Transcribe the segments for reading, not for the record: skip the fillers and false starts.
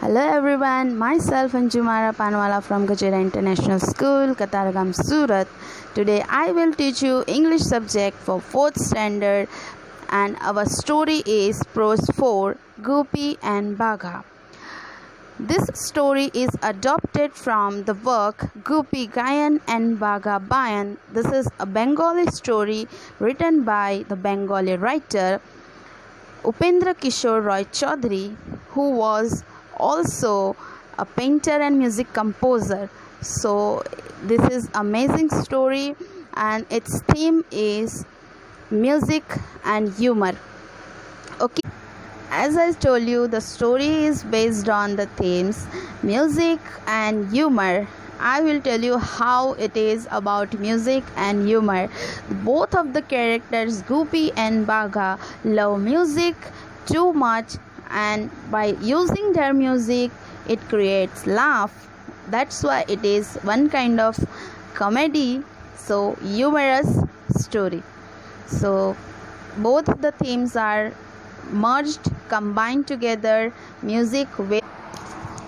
Hello everyone, myself Anjumara Panwala from Gajera International School, Katargam, Surat. Today I will teach you English subject for 4th standard and our story is Prose 4, Gopi and Bagha. This story is adopted from the work Gopi Gayan and Bagha Bayan. This is a Bengali story written by the Bengali writer Upendra Kishore Roy Chaudhary, who was also a painter and music composer. So this is amazing story and its theme is music and humor. Okay, as I told you, the story is based on the themes music and humor. I will tell you how it is about music and humor. Both of the characters, Gopi and Bagha, love music too much, and by using their music, it creates laugh. That's why it is one kind of comedy, so humorous story. So both the themes are merged, combined together. Music with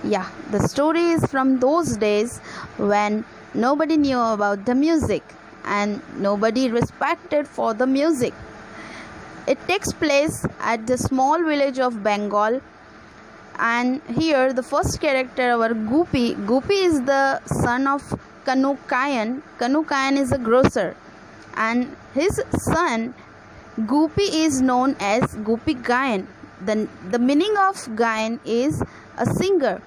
the story is from those days when nobody knew about the music and nobody respected for the music. It takes place at the small village of Bengal, and here the first character, our Gopi is the son of Kanu Kayan. Kanu Kayan is a grocer, and his son Gopi is known as Gopi Gayan. The meaning of Gayan is a singer.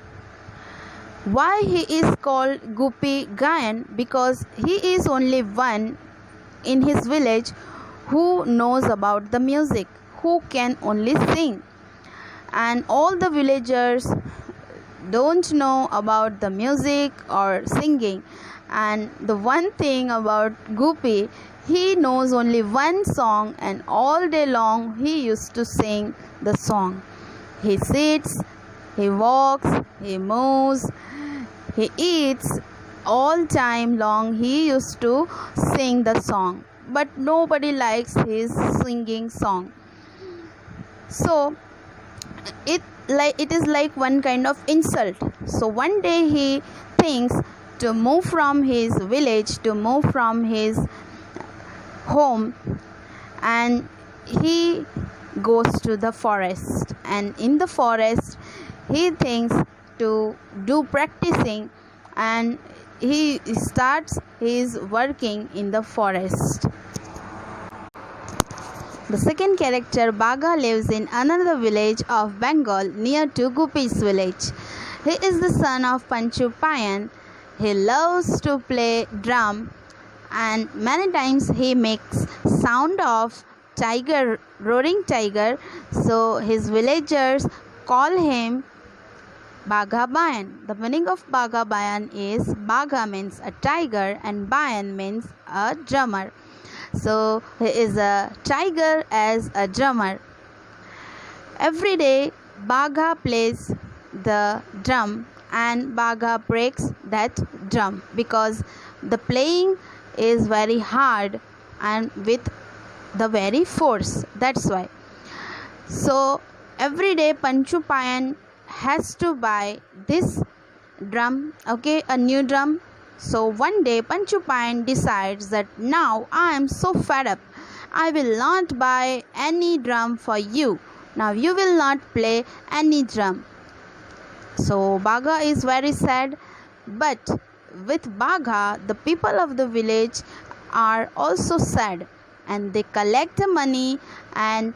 Why he is called Gopi Gayan? Because he is only one in his village who knows about the music, who can only sing, and all the villagers don't know about the music or singing. And the one thing about Gopi, he knows only one song, and all day long he used to sing the song. He sits, he walks, he moves, he eats, all time long he used to sing the song, but nobody likes his singing song. So it is like one kind of insult. So one day he thinks to move from his village, to move from his home, and he goes to the forest, and in the forest he thinks to do practicing, and he starts his working in the forest. The second character, Bagha, lives in another village of Bengal near to Gopi's village. He is the son of Panchu Payan. He loves to play drum, and many times he makes sound of tiger, roaring tiger. So his villagers call him Bagha Bayan. The meaning of Bagha Bayan is Bagha means a tiger and Bayan means a drummer. So he is a tiger as a drummer. Every day Bagha plays the drum and Bagha breaks that drum because the playing is very hard and with the very force. That's why. So every day Panchu Payan has to buy this drum, a new drum. So one day Panchu Payan decides that now I am so fed up, I will not buy any drum for you. Now you will not play any drum. So Bagha is very sad, but with Bagha the people of the village are also sad, and they collect the money and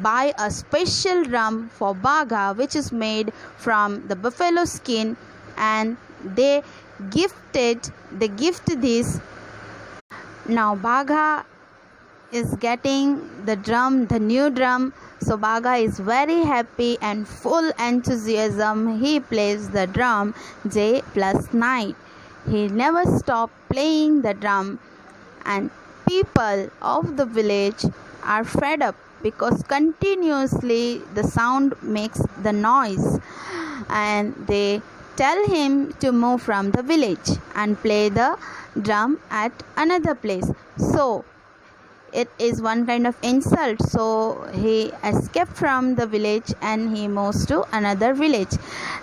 buy a special drum for Bagha which is made from the buffalo skin, and they gift this. Now Bagha is getting the drum, the new drum. So Bagha is very happy and full enthusiasm. He plays the drum day plus night. He never stops playing the drum, and people of the village are fed up because continuously the sound makes the noise, and they tell him to move from the village and play the drum at another place. So it is one kind of insult. So he escaped from the village and he moves to another village.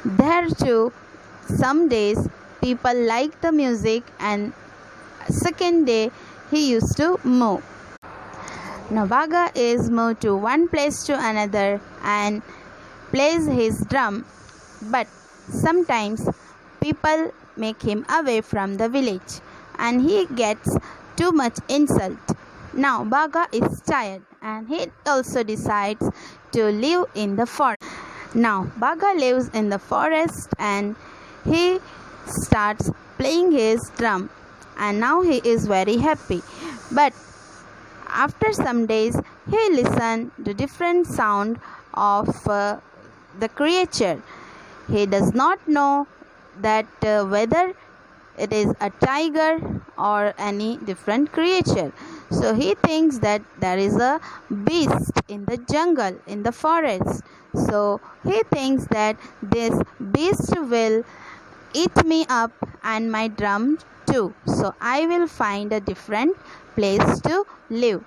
There too, some days people like the music, and second day he used to move. Now Bhaga is moved to one place to another and plays his drum, but sometimes people make him away from the village and he gets too much insult. Now Bhaga is tired and he also decides to live in the forest. Now Bhaga lives in the forest and he starts playing his drum, and now he is very happy. But after some days he listens to different sound of the creature. He does not know that whether it is a tiger or any different creature. So he thinks that there is a beast in the jungle, in the forest. So he thinks that this beast will eat me up and my drum too. So I will find a different place to live.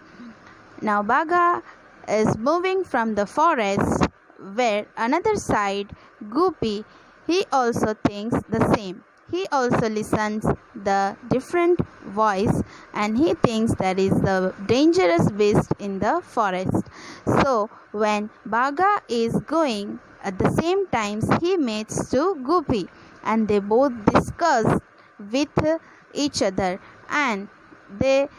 Now Bhaga is moving from the forest, where another side Goopy, he also thinks the same. He also listens the different voice and he thinks there is the dangerous beast in the forest. So when Bhaga is going, at the same time he meets to Goopy and they both discuss with each other, and they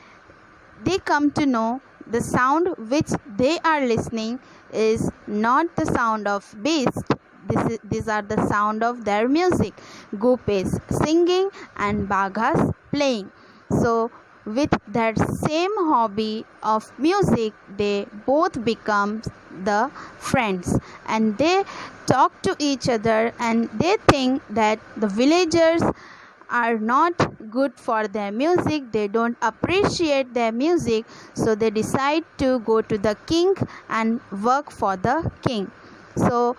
come to know the sound which they are listening is not the sound of beast. These are the sound of their music. Goop is singing and Bhaga's playing. So with that same hobby of music, they both become the friends and they talk to each other, and they think that the villagers are not good for their music, they don't appreciate their music, so they decide to go to the king and work for the king. So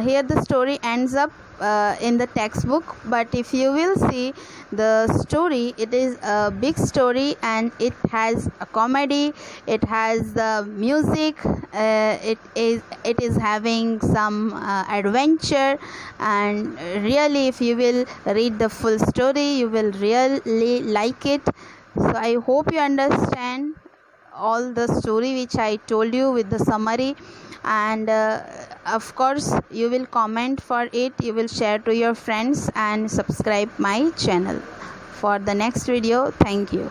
here the story ends up in the textbook, but if you will see the story, it is a big story and it has a comedy, it has the music, it is having some adventure, and really if you will read the full story you will really like it. So I hope you understand all the story which I told you with the summary, and of course you will comment for it, you will share to your friends and subscribe my channel for the next video. Thank you.